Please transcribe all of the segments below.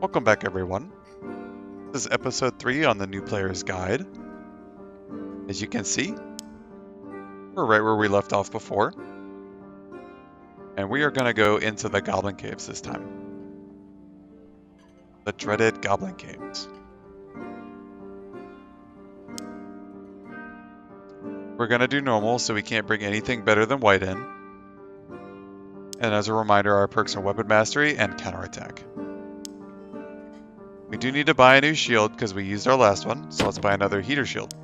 Welcome back, everyone. This is episode 3 on the New Player's Guide. As you can see, we're right where we left off before. And we are going to go into the Goblin Caves this time. The dreaded Goblin Caves. We're going to do normal, so we can't bring anything better than white in. And as a reminder, our perks are Weapon Mastery and Counterattack. We do need to buy a new shield because we used our last one, so let's buy another heater shield.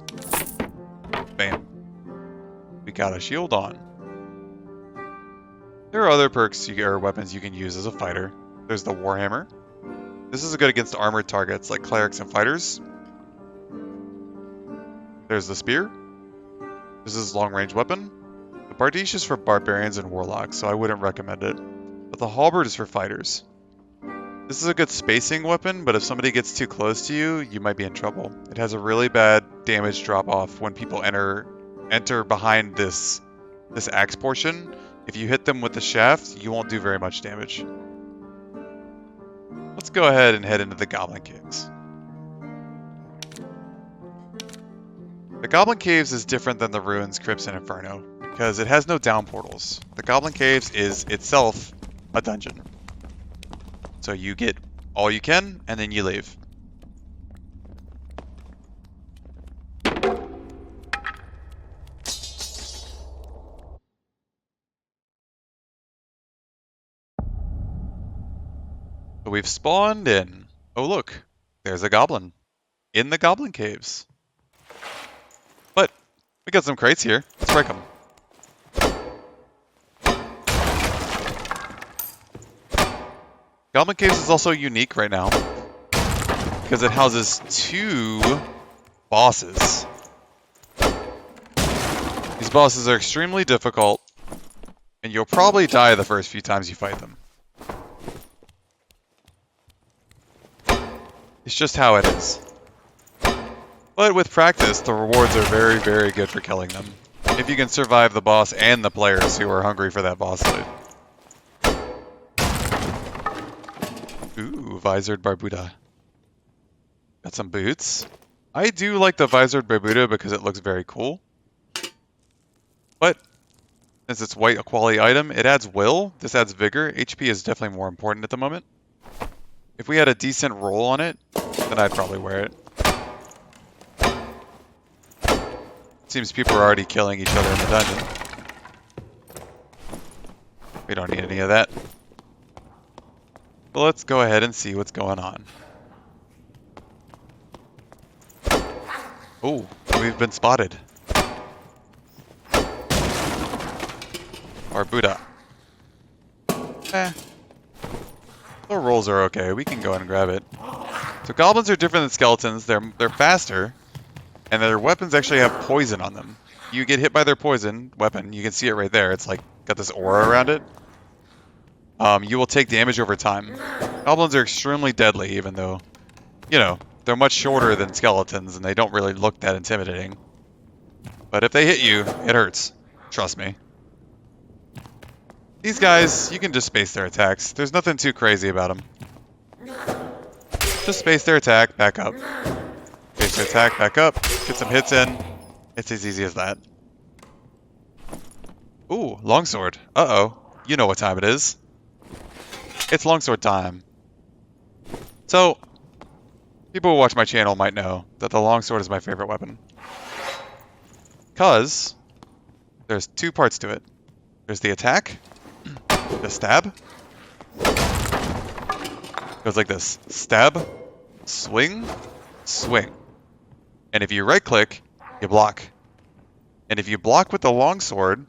Bam. We got a shield on. There are other perks or weapons you can use as a fighter. There's the Warhammer. This is good against armored targets like clerics and fighters. There's the spear. This is a long-range weapon. The bardiche is for barbarians and warlocks, so I wouldn't recommend it. But the halberd is for fighters. This is a good spacing weapon, but if somebody gets too close to you, you might be in trouble. It has a really bad damage drop-off when people enter behind this axe portion. If you hit them with the shaft, you won't do very much damage. Let's go ahead and head into the Goblin Caves. The Goblin Caves is different than the Ruins, Crypts, and Inferno, because it has no down portals. The Goblin Caves is itself a dungeon. So you get all you can, and then you leave. So we've spawned in. Oh look, there's a goblin. In the Goblin Caves. But, we got some crates here. Let's break them. Goblin Caves is also unique right now because it houses 2 bosses. These bosses are extremely difficult, and you'll probably die the first few times you fight them. It's just how it is. But with practice, the rewards are very, very good for killing them. If you can survive the boss and the players who are hungry for that boss loot. Ooh, Visored Barbuda. Got some boots. I do like the Visored Barbuda because it looks very cool. But, since it's white, a quality item, it adds will. This adds vigor. HP is definitely more important at the moment. If we had a decent roll on it, then I'd probably wear it. Seems people are already killing each other in the dungeon. We don't need any of that. Well, let's go ahead and see what's going on. Oh, we've been spotted. Barbuda. The rolls are okay. We can go ahead and grab it. So goblins are different than skeletons. They're faster, and their weapons actually have poison on them. You get hit by their poison weapon. You can see it right there. It's like got this aura around it. You will take damage over time. Goblins are extremely deadly, even though, you know, they're much shorter than skeletons, and they don't really look that intimidating. But if they hit you, it hurts. Trust me. These guys, you can just space their attacks. There's nothing too crazy about them. Just space their attack, back up. Space their attack, back up. Get some hits in. It's as easy as that. Ooh, longsword. Uh-oh. You know what time it is. It's longsword time. So, people who watch my channel might know that the longsword is my favorite weapon. Because there's 2 parts to it. There's the attack, the stab. Goes like this. Stab, swing, swing. And if you right click, you block. And if you block with the longsword,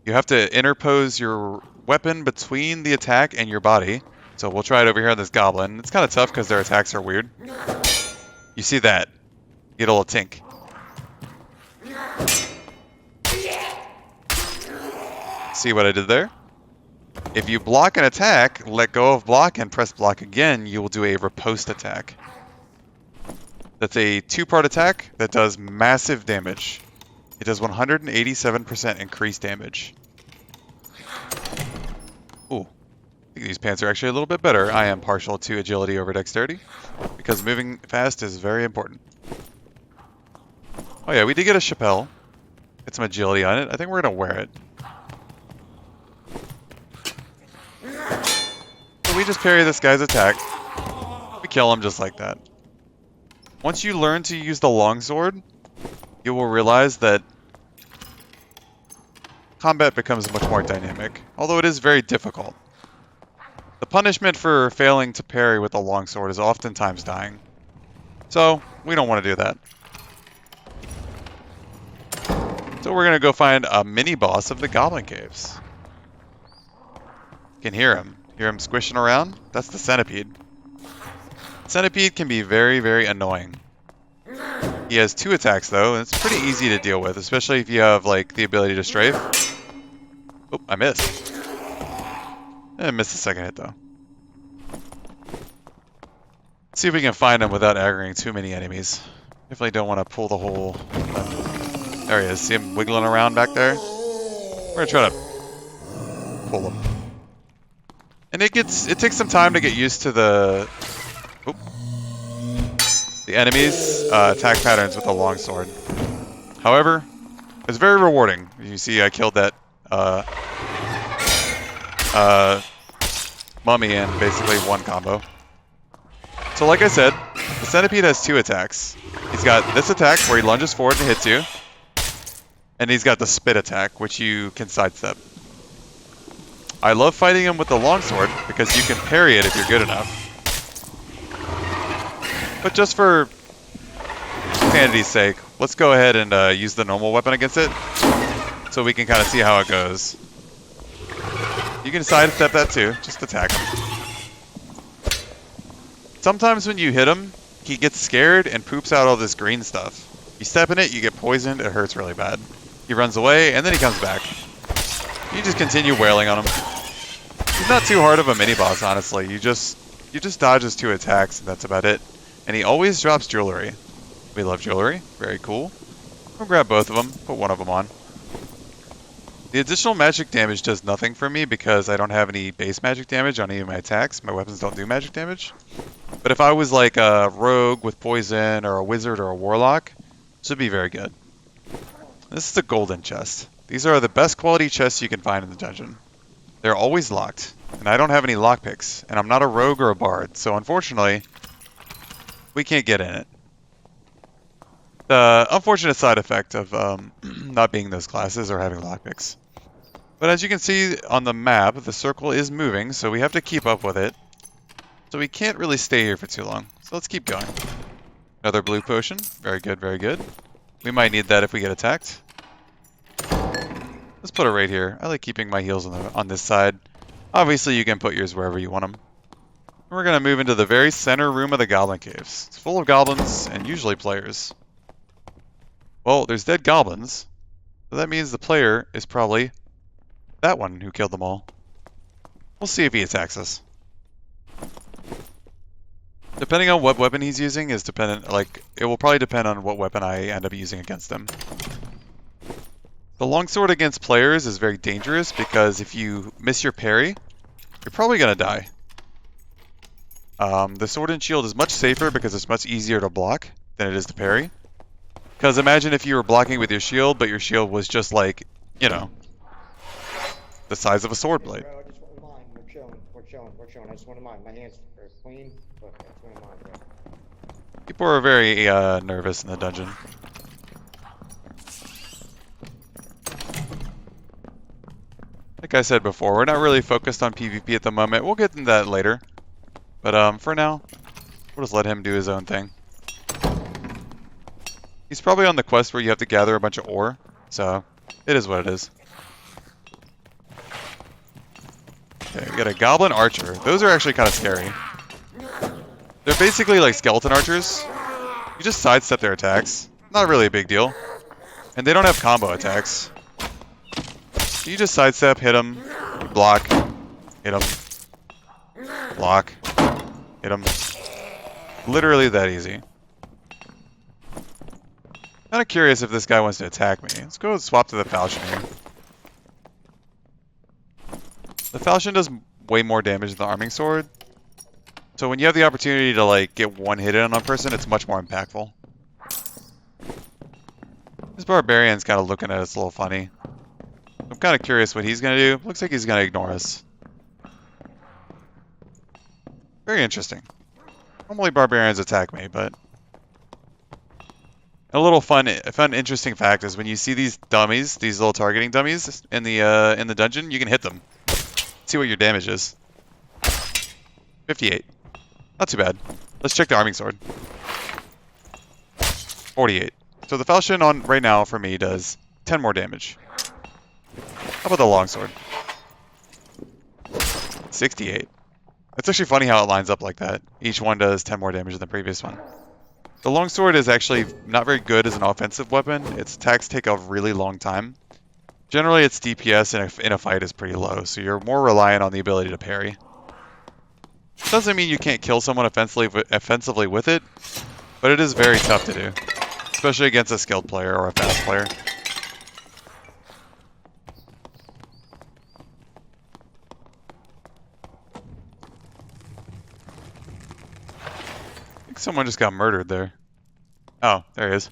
you have to interpose your weapon between the attack and your body. So we'll try it over here on this goblin. It's kind of tough because their attacks are weird. You see that? You get a little tink. See what I did there? If you block an attack, let go of block and press block again, you will do a riposte attack. That's a 2-part attack that does massive damage. It does 187% increased damage. Ooh. think these pants are actually a little bit better. I am partial to agility over dexterity because moving fast is very important. Oh yeah, we did get a Chappelle. Get some agility on it. I think we're gonna wear it. So we just parry this guy's attack. We kill him just like that. Once you learn to use the longsword, you will realize that combat becomes much more dynamic, although it is very difficult. The punishment for failing to parry with a longsword is oftentimes dying. So, we don't want to do that. So we're going to go find a mini-boss of the Goblin Caves. You can hear him. Hear him squishing around? That's the Centipede. Centipede can be very, very annoying. He has 2 attacks though, and it's pretty easy to deal with, especially if you have like the ability to strafe. Oh, I missed. I missed the second hit though. Let's see if we can find him without aggroing too many enemies. Definitely don't want to pull the whole... There he is. See him wiggling around back there? We're gonna try to pull him. And it takes some time to get used to the enemy's attack patterns with a longsword. However, it's very rewarding. You see, I killed that mummy in basically one combo. So like I said, the Centipede has 2 attacks. He's got this attack where he lunges forward and hits you. And he's got the spit attack, which you can sidestep. I love fighting him with the longsword because you can parry it if you're good enough. But just for sanity's sake, let's go ahead and use the normal weapon against it so we can kind of see how it goes. You can sidestep that too, just attack him. Sometimes when you hit him, he gets scared and poops out all this green stuff. You step in it, you get poisoned, it hurts really bad. He runs away, and then he comes back. You just continue wailing on him. He's not too hard of a mini-boss, honestly. You just dodge his 2 attacks, and that's about it. And he always drops jewelry. We love jewelry. Very cool. We'll grab both of them, put one of them on. The additional magic damage does nothing for me because I don't have any base magic damage on any of my attacks. My weapons don't do magic damage. But if I was like a rogue with poison or a wizard or a warlock, this would be very good. This is the golden chest. These are the best quality chests you can find in the dungeon. They're always locked, and I don't have any lockpicks, and I'm not a rogue or a bard, so unfortunately, we can't get in it. The unfortunate side effect of not being those classes or having lockpicks. But as you can see on the map, the circle is moving, so we have to keep up with it. So we can't really stay here for too long. So let's keep going. Another blue potion. Very good, very good. We might need that if we get attacked. Let's put it right here. I like keeping my heals on this side. Obviously, you can put yours wherever you want them. We're going to move into the very center room of the Goblin Caves. It's full of goblins and usually players. Well, there's dead goblins. So that means the player is probably that one who killed them all. We'll see if he attacks us. Depending on what weapon he's using is dependent, like, it will probably depend on what weapon I end up using against him. The longsword against players is very dangerous because if you miss your parry, you're probably going to die. The sword and shield is much safer because it's much easier to block than it is to parry. Because imagine if you were blocking with your shield, but your shield was just like, you know, the size of a sword blade. Bro, I just want mine. We're chilling. I just want mine. My hands are clean, but I just want mine, bro. People are very nervous in the dungeon. Like I said before, we're not really focused on PvP at the moment. We'll get into that later. But for now, we'll just let him do his own thing. He's probably on the quest where you have to gather a bunch of ore, so it is what it is. Okay, we got a Goblin Archer. Those are actually kind of scary. They're basically like skeleton archers. You just sidestep their attacks. Not really a big deal. And they don't have combo attacks. You just sidestep, hit them, block, hit them, block, hit them. Literally that easy. Kind of curious if this guy wants to attack me. Let's go swap to the Falchion here. The Falchion does way more damage than the arming sword. So when you have the opportunity to like get one hit in on a person, it's much more impactful. This barbarian's kind of looking at us a little funny. I'm kind of curious what he's going to do. Looks like he's going to ignore us. Very interesting. Normally barbarians attack me, but... A little fun, interesting fact is when you see these dummies, these little targeting dummies in the dungeon, you can hit them. See what your damage is. 58. Not too bad. Let's check the arming sword. 48. So the falchion on right now for me does 10 more damage. How about the longsword? 68. It's actually funny how it lines up like that. Each one does 10 more damage than the previous one. The longsword is actually not very good as an offensive weapon. Its attacks take a really long time. Generally, its DPS in a fight is pretty low, so you're more reliant on the ability to parry. Doesn't mean you can't kill someone offensively with it, but it is very tough to do, especially against a skilled player or a fast player. I think someone just got murdered there. Oh, there he is.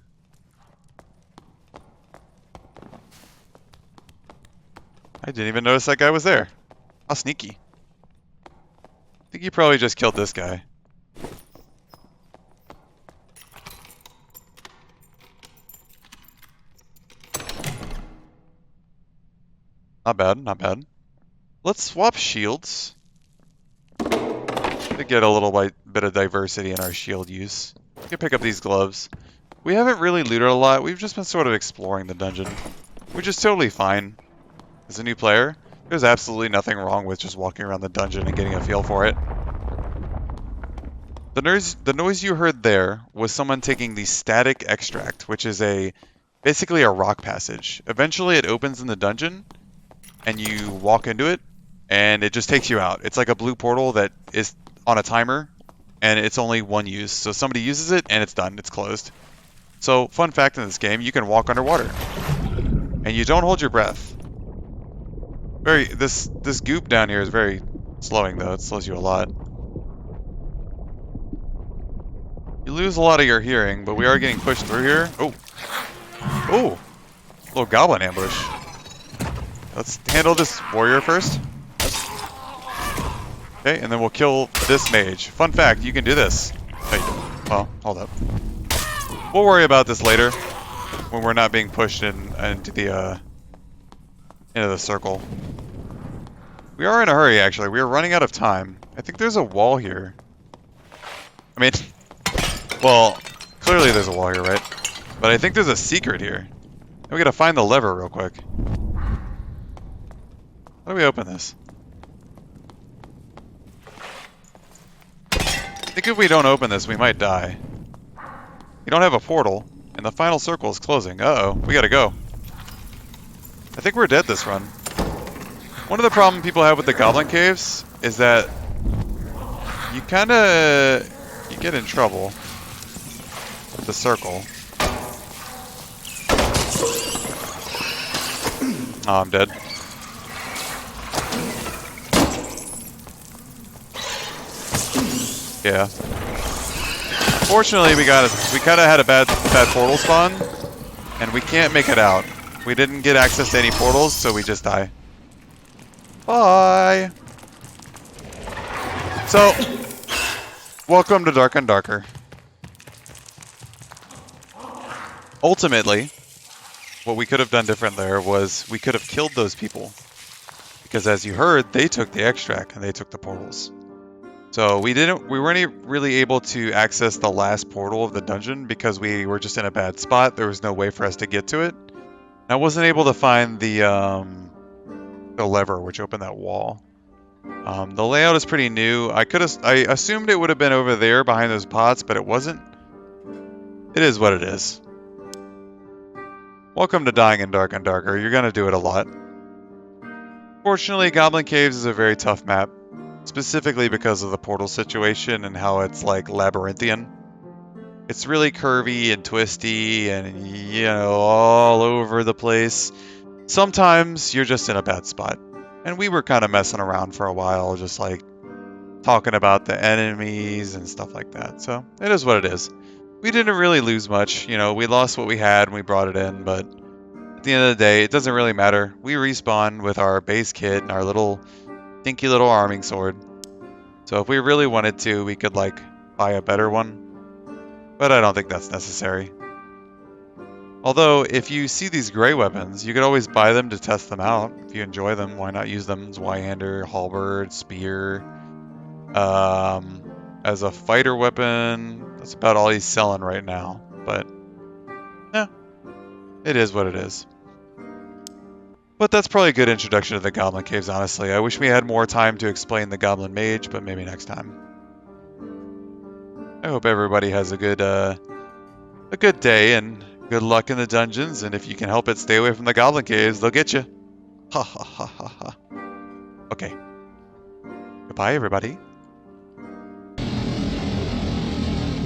I didn't even notice that guy was there. How sneaky. I think he probably just killed this guy. Not bad, not bad. Let's swap shields to get a little bit of diversity in our shield use. We can pick up these gloves. We haven't really looted a lot. We've just been sort of exploring the dungeon, which is totally fine. As a new player, there's absolutely nothing wrong with just walking around the dungeon and getting a feel for it. The noise you heard there was someone taking the static extract, which is basically a rock passage. Eventually it opens in the dungeon, and you walk into it, and it just takes you out. It's like a blue portal that is on a timer, and it's only one use. So somebody uses it, and it's done. It's closed. So, fun fact in this game, you can walk underwater. And you don't hold your breath. This goop down here is very slowing, though. It slows you a lot. You lose a lot of your hearing, but we are getting pushed through here. Oh. Oh. Little goblin ambush. Let's handle this warrior first. Okay, and then we'll kill this mage. Fun fact, you can do this. Hey, well, hold up. We'll worry about this later when we're not being pushed into the circle. We are in a hurry, actually. We are running out of time. I think there's a wall here. I mean, well, clearly there's a wall here, right? But I think there's a secret here. And we gotta find the lever real quick. How do we open this? I think if we don't open this, we might die. We don't have a portal, and the final circle is closing. Uh-oh, we gotta go. I think we're dead this run. One of the problems people have with the goblin caves is that you get in trouble with the circle. Oh, I'm dead. Yeah. Fortunately, we kind of had a bad portal spawn, and we can't make it out. We didn't get access to any portals, so we just die. Bye. So, welcome to Dark and Darker. Ultimately, what we could have done different there was we could have killed those people, because as you heard, they took the extract and they took the portals. So we weren't really able to access the last portal of the dungeon because we were just in a bad spot. There was no way for us to get to it. I wasn't able to find the lever which opened that wall. The layout is pretty new. I assumed it would have been over there behind those pots, but it wasn't. It is what it is. Welcome to Dying in Dark and Darker. You're gonna do it a lot. Fortunately, Goblin Caves is a very tough map. Specifically because of the portal situation and how it's like labyrinthian. It's really curvy and twisty and, you know, all over the place. Sometimes you're just in a bad spot. And we were kind of messing around for a while, just like talking about the enemies and stuff like that. So it is what it is. We didn't really lose much. You know, we lost what we had and we brought it in, but at the end of the day, it doesn't really matter. We respawn with our base kit and our little dinky little arming sword. So if we really wanted to, we could like buy a better one. But I don't think that's necessary. Although, if you see these gray weapons, you could always buy them to test them out. If you enjoy them, why not use them as Zweihander, halberd, spear, as a fighter weapon. That's about all he's selling right now. But, yeah, it is what it is. But that's probably a good introduction to the Goblin Caves, honestly. I wish we had more time to explain the Goblin Mage, but maybe next time. I hope everybody has a good day and good luck in the dungeons, and if you can help it, stay away from the Goblin Caves. They'll get you. Ha ha ha ha ha. Okay. Goodbye, everybody.